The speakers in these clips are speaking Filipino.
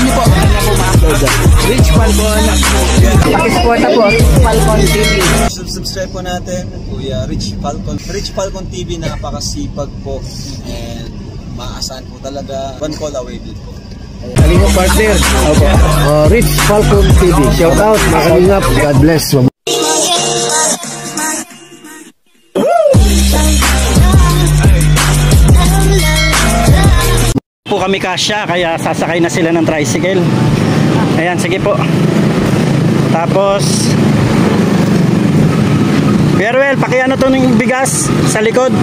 niyo po. Ano po ma-upload? Rich Falcon. Pakisupport na po. Rich Falcon TV. Subscribe po natin, Kuya Rich Falcon. Rich Falcon TV, napakasipag po. And maasahan po talaga. One call away din po. Kalingap partner. Okay. Rich Falcon TV. Shout out mga kalingap. God bless. Po kami kasya, kaya sasakay na sila ng tricycle. Ayan, sige po. Tapos Pierwell, pakiano to ng bigas sa likod.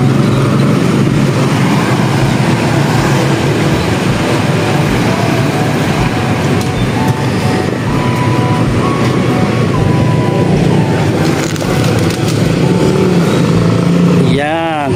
Yan.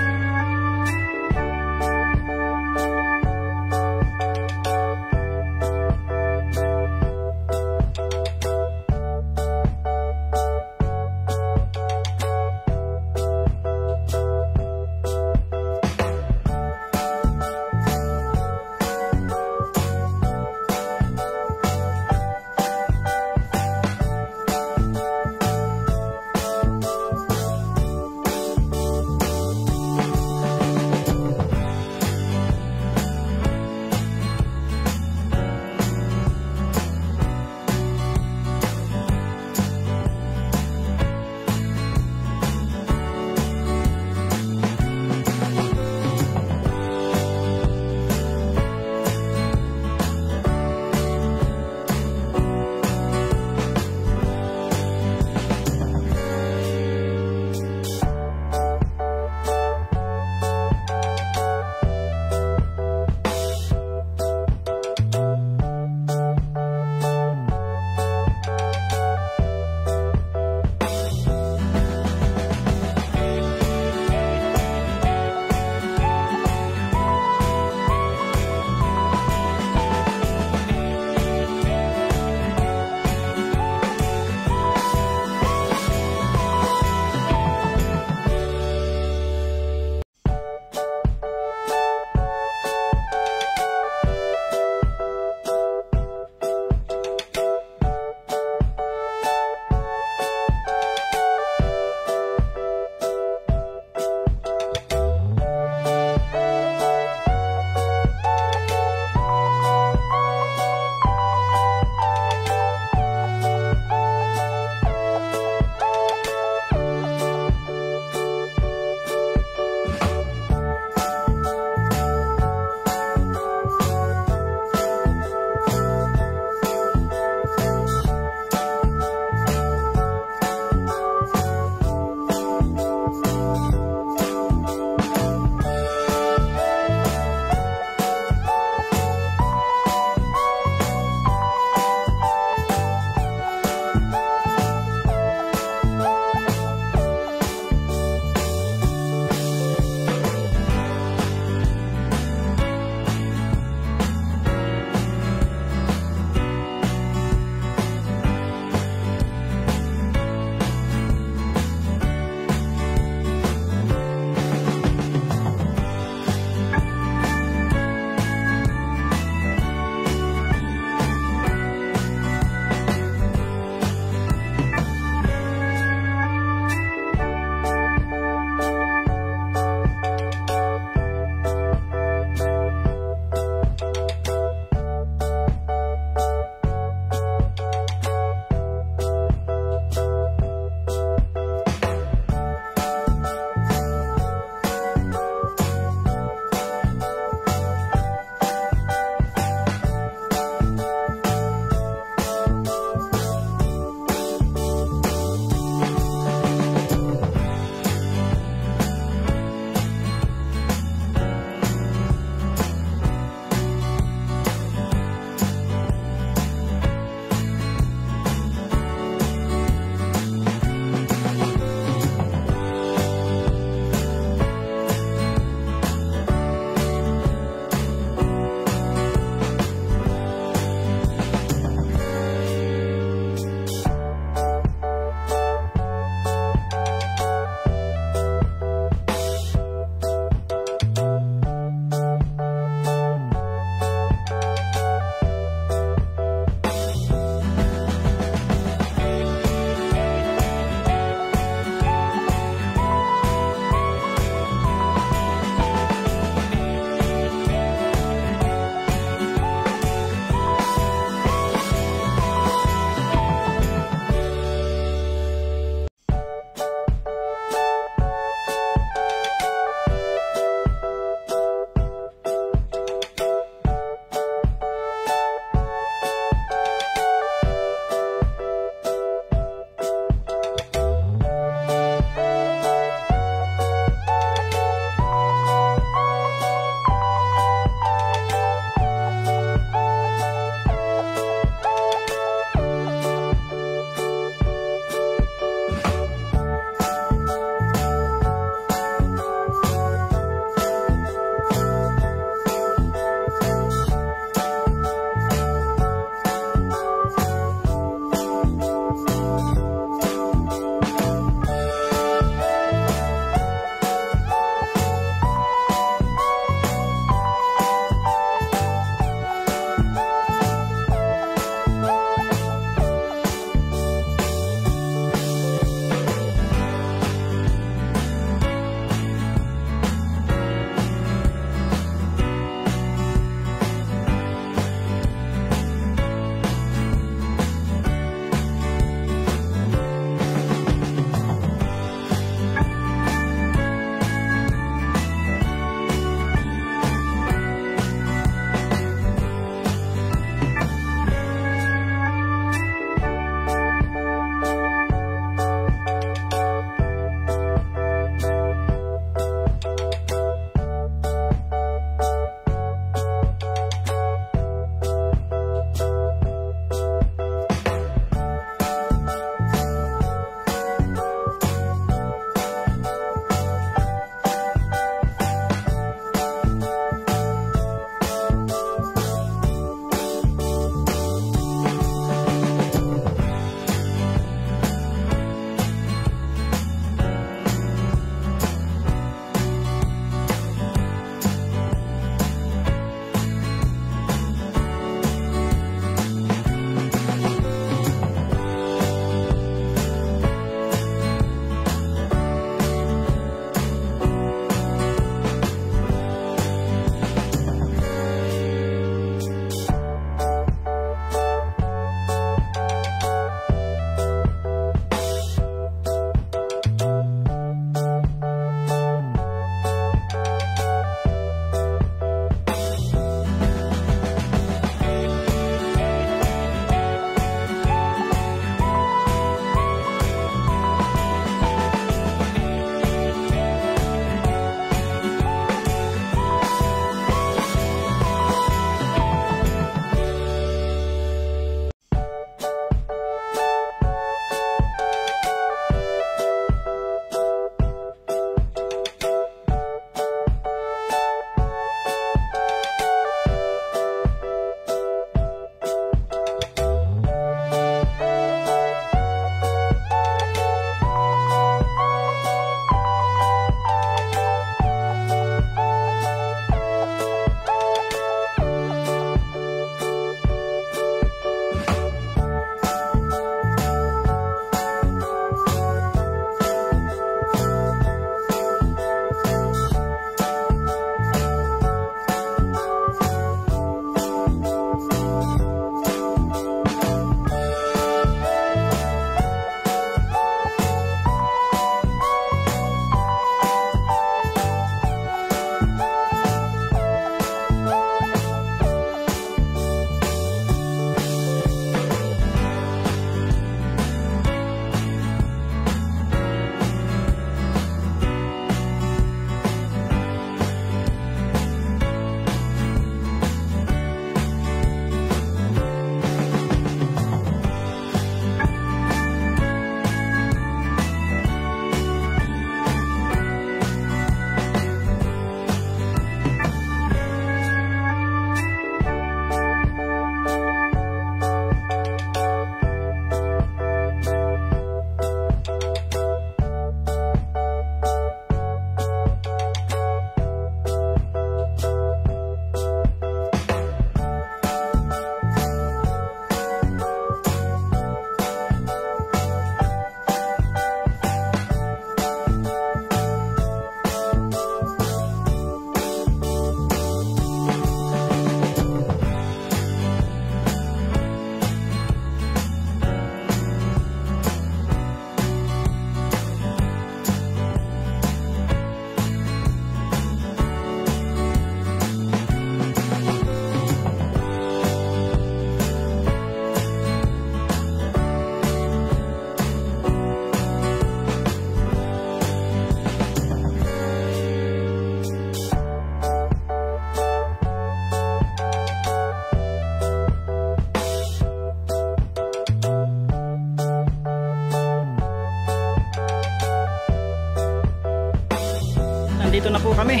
nandito na po kami.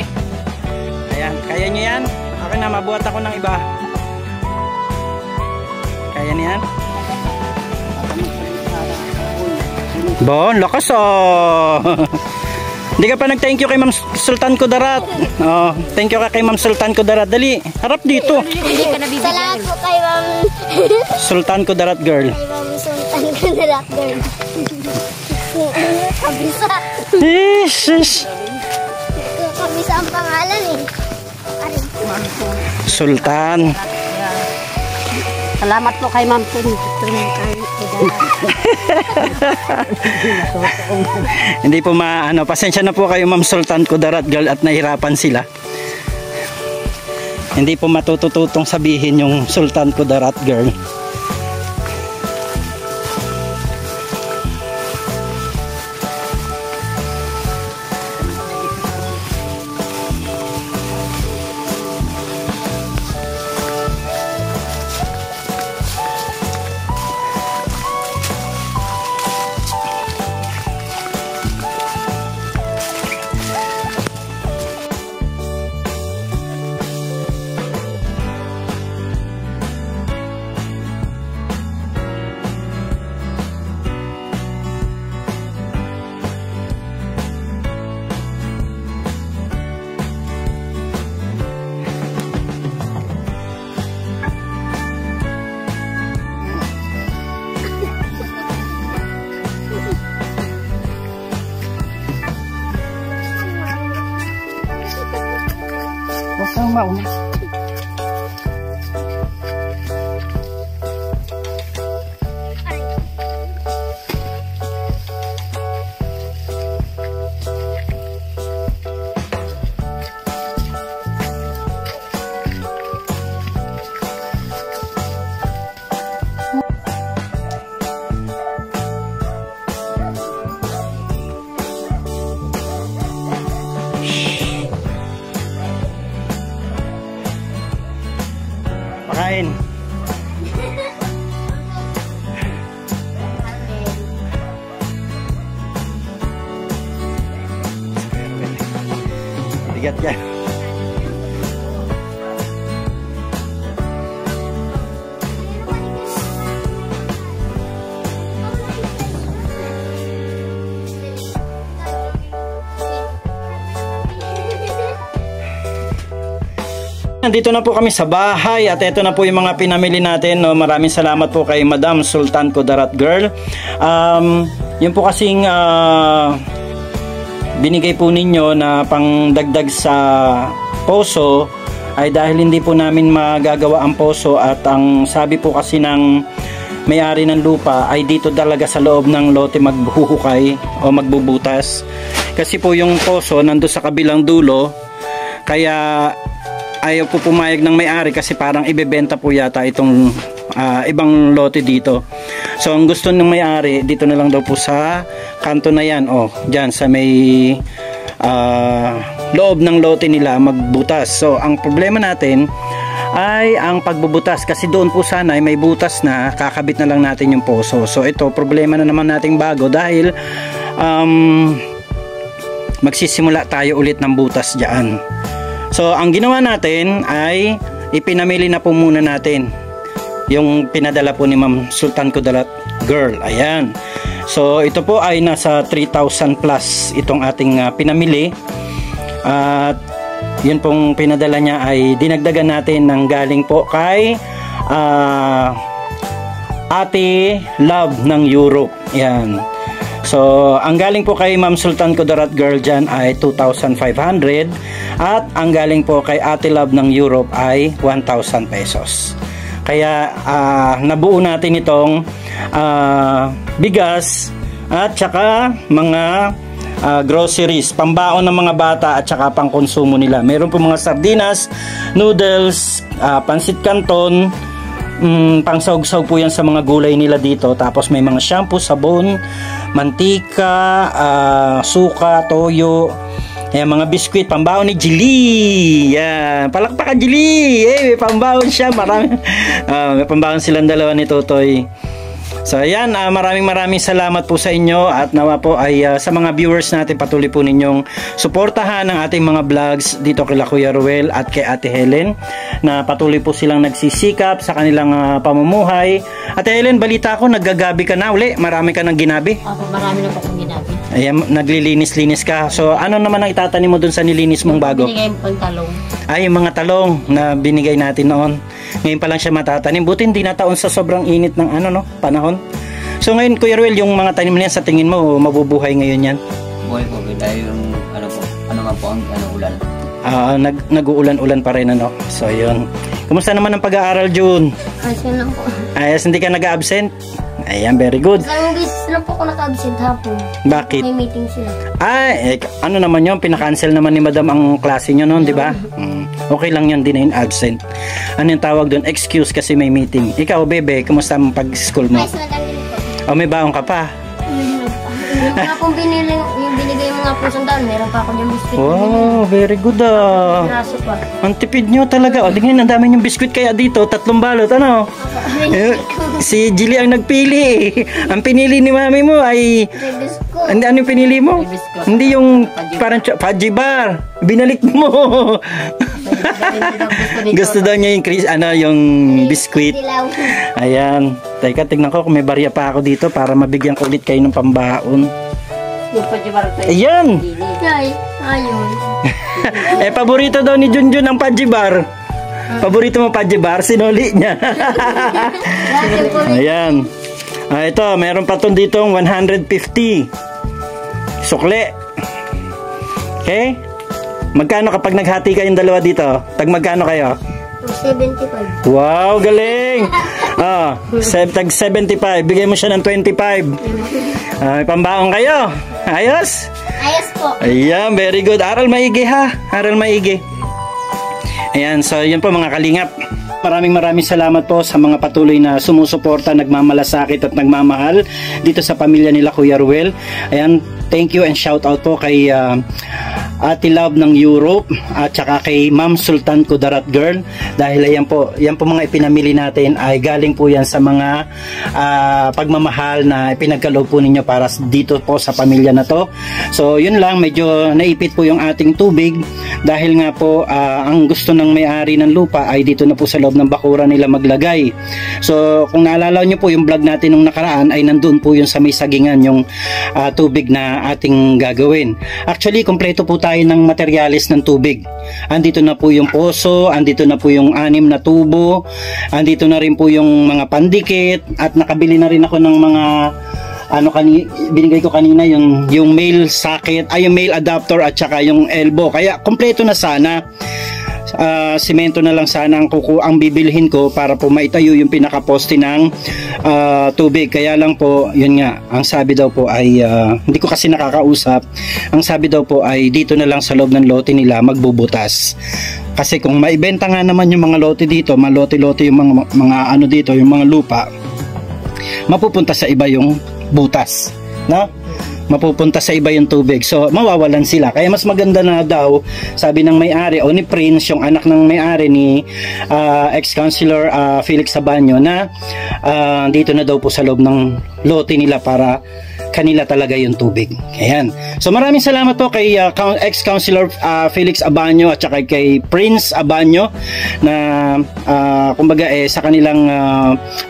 Ayan, kaya nyo yan? Akin na, mabuhat ako ng iba. Kaya niyan? Bon, lakas oh. Hindi ka pa nag-thank you kay Ma'am Sultan Kudarat. Oh, thank you kay Ma'am Sultan Kudarat. Dali, harap dito. Salamat po kay Ma'am Sultan Kudarat girl. Kay Ma'am Sultan Kudarat girl. Kabisa. Jesus. Kabisa ang pangalan eh. Sultan. Salamat po kay Ma'am Sultan. Hindi po pasensya na po kayo Ma'am Sultan Kudarat girl at nahirapan sila. Hindi po matutututong sabihin yung Sultan Kudarat girl. Huwag kang mauna. Pakain. Bigat yan. Nandito na po kami sa bahay at ito na po yung mga pinamili natin. No? Maraming salamat po kay Madam Sultan Kudarat girl. Yun po kasing binigay po ninyo na pangdagdag sa poso ay dahil hindi po namin magagawa ang poso at ang sabi po kasi ng may-ari ng lupa ay dito talaga sa loob ng lote maghuhukay o magbubutas. Kasi po yung poso nando sa kabilang dulo kaya ayaw po pumayag ng may-ari kasi parang ibebenta po yata itong ibang lote dito. So ang gusto ng may-ari dito na lang daw po sa kanto na yan, dyan sa may loob ng lote nila magbutas. So ang problema natin ay ang pagbubutas kasi doon po sana ay may butas na, kakabit na lang natin yung poso. So ito problema na naman nating bago dahil magsisimula tayo ulit ng butas dyan. So, ang ginawa natin ay ipinamili na po muna natin yung pinadala po ni Ma'am Sultan Kudarat girl. Ayan. So, ito po ay nasa 3,000 plus itong ating pinamili. At yun pong pinadala niya ay dinagdagan natin ng galing po kay Ate Love ng Europe. Ayan. So, ang galing po kay Ma'am Sultan Kudarat girl dyan ay 2,500 at ang galing po kay Ate Love ng Europe ay 1,000 pesos. Kaya nabuo natin itong bigas at saka mga groceries, pambaon ng mga bata at saka pangkonsumo nila. Meron po mga sardinas, noodles, pansit canton, pangsawg-sawg po yan sa mga gulay nila dito. Tapos may mga shampoo, sabon, mantika, suka, toyo, ayan, mga biskwit, pambaon ni Jilly. Yan, palakpakan Jilly. May pambaon siya, marami. May pambaon silang dalawa ni Totoy. So ayan, maraming salamat po sa inyo at nawa po ay sa mga viewers natin patuloy po ninyong suportahan ang ating mga vlogs dito kay Kuya Ruel at kay Ate Helen na patuloy po silang nagsisikap sa kanilang pamumuhay. Ate Helen, balita ko naggagabi ka na uli, marami ka nang ginabi. Ako, marami na po akong ginabi. Ayan, naglilinis-linis ka. So ano naman ang itatanim mo dun sa nilinis mong bago? Binigay mo pang talong. Ay, yung mga talong na binigay natin noon. Ngayon pa lang siya matatanim. Buti hindi nataon sa sobrang init ng panahon. So ngayon, Kuya Ruel, yung mga tanim na yan, sa tingin mo, mabubuhay ngayon yan? Buhay po, dahil yung ano nga po ang ulan. Nag-uulan-ulan pa rin, ano? So yun. Kumusta naman ang pag-aaral, June? Ayos lang po. Ayos, hindi ka nag-absent? Ayan, very good. Isang beses lang po ako naka-absent hapon. Bakit? May meeting sila. Ano naman yun? Pinaka-cancel naman ni Madam ang klase nyo noon, di ba? Okay lang yun, din na absent. Ano yung tawag doon? Excuse kasi may meeting. Ikaw, Bebe, kumusta ang pag-school mo? Ayos na lang din po. May baon ka pa? Yung mga pong binigay yung mga pusong down, meron pa ako yung biscuit. Wow, very good Raso pa. Ang tipid nyo talaga. O, tingnan, ang dami yung biskuit kaya dito. 3 balot, ano? Si Jilly ang nagpili. Ang pinili ni mami mo ay... Biscuit. Ano yung pinili mo? Biscuit. Hindi yung parang fudgy bar. Binalik mo. Gusto daw niya yung biskuit. Dilaw. Ayan. Teka, tignan ko kung may barya pa ako dito para mabigyan ko ulit kayo ng pambaon. Yung pajibar tayo. Ayan! Ay, ayun. Paborito daw ni Junjun ang fudgy bar. Paborito mo fudgy bar? Sinuli niya. Ayan. Ito, meron pa itong ditong 150. Sukle. Okay? Magkano kapag naghati kayong dalawa dito? Tag magkano kayo? 75. Wow, galing! Tag 75. Bigay mo siya ng 25. May pambaong kayo. Ayos? Ayos po. Ayan, very good. Aral maigi ha. Aral maigi. Ayan, so yun po mga kalingap. Maraming salamat po sa mga patuloy na sumusuporta, nagmamalasakit at nagmamahal dito sa pamilya nila Kuya Ruel. Ayan, thank you and shout out po kay Ate Love ng Europe at saka kay Ma'am Sultan Kudarat Girl dahil yan po mga ipinamili natin ay galing po yan sa mga pagmamahal na ipinagkaloob po ninyo para dito po sa pamilya na to. So yun lang, medyo naipit po yung ating tubig dahil nga po ang gusto ng may-ari ng lupa ay dito na po sa loob ng bakuran nila maglagay. So kung naalala nyo po yung vlog natin nung nakaraan ay nandun po yung sa may sagingan yung tubig na ating gagawin. Actually kompleto po tayo ng materyales ng tubig. Andito na po yung poso, andito na po yung 6 na tubo, andito na rin po yung mga pandikit at nakabili na rin ako ng mga binigay ko kanina yung male socket, yung male adapter at saka yung elbow. Kaya kompleto na sana. Semento na lang sana ang bibilhin ko para po maitayo yung pinakaposte ng tubig. Kaya lang po, yun nga, ang sabi daw po ay hindi ko kasi nakakausap. Ang sabi daw po ay dito na lang sa loob ng lote nila magbubutas. Kasi kung maibenta nga naman yung mga lote dito, malote-lote yung mga ano dito, yung mga lupa, mapupunta sa iba yung butas, no? Mapupunta sa iba yung tubig. So, mawawalan sila. Kaya mas maganda na daw, sabi ng may-ari o ni Prince, yung anak ng may-ari ni ex-councilor Felix Sabanyo na dito na daw po sa loob ng lote nila para kanila talaga yung tubig. Ayan. So, maraming salamat po kay ex-councilor Felix Abanyo at saka kay Prince Abanyo na kumbaga sa kanilang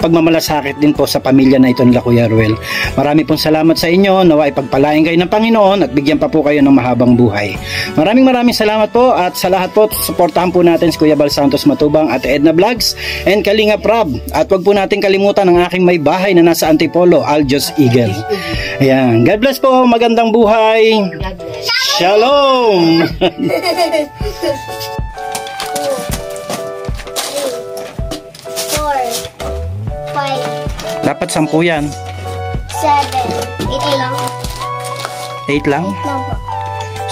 pagmamalasakit din po sa pamilya na ito nila Kuya Ruel. Marami pong salamat sa inyo. Nawa ipagpalain kayo ng Panginoon at bigyan pa po kayo ng mahabang buhay. Maraming salamat po at sa lahat po, suportahan po natin si Kuya Bal Santos Matubang at Edna Vlogs and Kalinga Prab. At wag po natin kalimutan ang aking may bahay na nasa Antipolo, Aljos Eagle. Ayan. God bless po. Magandang buhay. Shalom! 2, 3, 4, 5, Dapat 10 yan. 7, 8 lang. 8 lang? No po.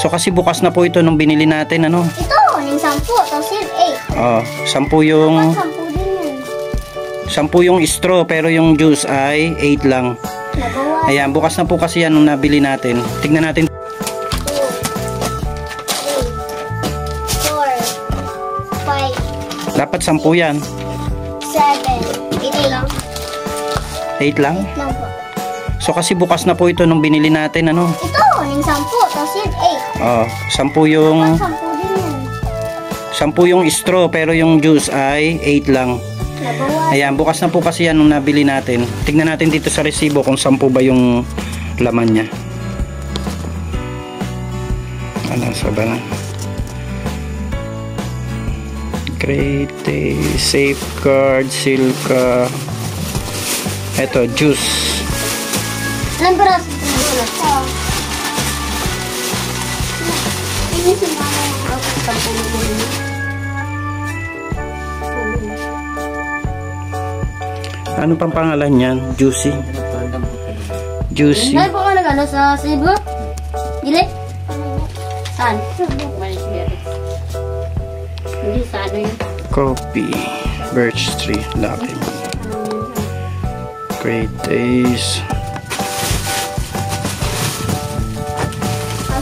So kasi bukas na po ito nung binili natin, ano? Ito, yung 10, tapos yung 8. 10 yung... Dapat 10 din yun. 10 yung straw pero yung juice ay 8 lang. Nagawa. Ayan, bukas na po kasi yan nung nabili natin. Tignan natin. 2, 3, 4, 5, Dapat 10 yan. 7, 8 lang. 8 lang? Lang po. So kasi bukas na po ito nung binili natin, ano? Ito, yung 10. Tapos yun, 8. Oh, 10 yung 10 din yan. 10 yung straw pero yung juice ay 8 lang. Nabawas. Ayan, bukas na po kasi yan nung nabili natin. Tignan natin dito sa resibo kung 10 ba yung laman niya. Ano, sa ba na? Great Taste, Safeguard, Silka. Ito, juice. Ilan piraso ito na ito? Ini si mama yung kapag pagpulong. Ano pang pangalan niyan? Juicy. Juicy. Dahil po ka nag-ano sa Cebu? Gili? Saan? Hindi sa ano yun. Coffee. Birch tree. Lucky. Great Taste.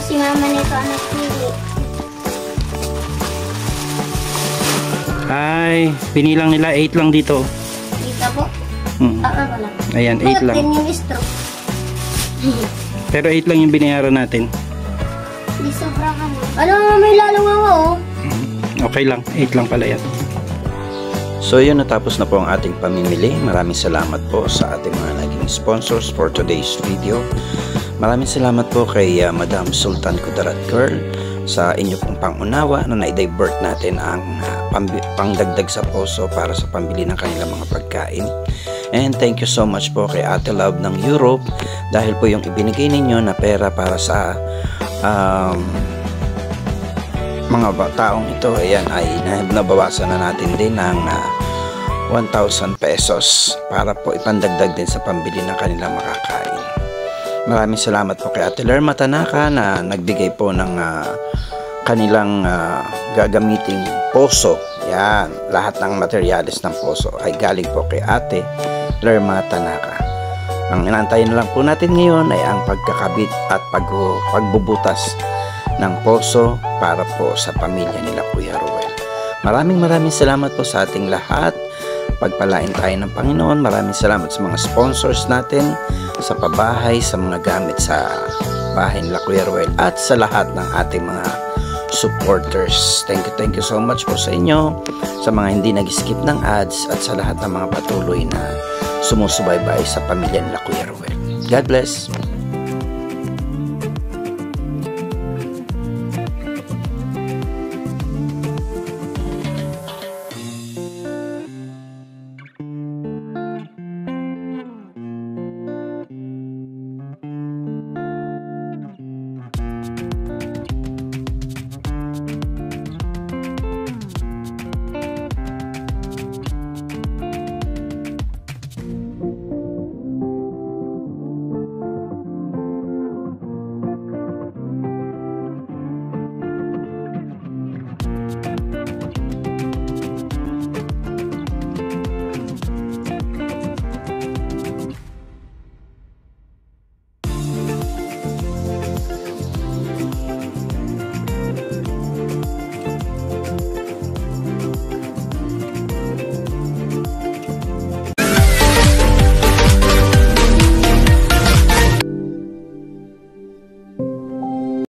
Si mama nito ang nagpili. Ay, binilang nila 8 lang dito. Dito po? Wala. Ayan, 8 lang. Bakit yung straw? Pero 8 lang yung binayaran natin. Hindi sobrang ano. Ano may lalong ako oh. Okay lang, 8 lang pala yan. So yun, natapos na po ang ating pamimili. Maraming salamat po sa ating mga naging sponsors for today's video. Maraming salamat po kay Madam Sultan Kudarat Girl sa inyo pong pangunawa na na-divert natin ang pangdagdag sa poso para sa pambili ng kanilang mga pagkain. And thank you so much po kay Ate Love ng Europe dahil po yung ibinigay ninyo na pera para sa mga taong ito, ayan, ay nabawasan na natin din ng 1,000 pesos para po ipandagdag din sa pambili ng kanilang makakain. Maraming salamat po kay Ate Lerma Tanaka na nagbigay po ng kanilang gagamiting poso. Yan, lahat ng materyales ng poso ay galing po kay Ate Lerma Tanaka. Ang inantayin na lang po natin ngayon ay ang pagkakabit at pagbubutas ng poso para po sa pamilya nila Kuya Ruel. Maraming salamat po sa ating lahat. Pagpalain tayo ng Panginoon. Maraming salamat sa mga sponsors natin, sa pabahay, sa mga gamit sa bahay nila Kuya Ruel at sa lahat ng ating mga supporters. Thank you so much po sa inyo, sa mga hindi nag-skip ng ads at sa lahat ng mga patuloy na sumusubaybay sa pamilya nila Kuya Ruel. God bless.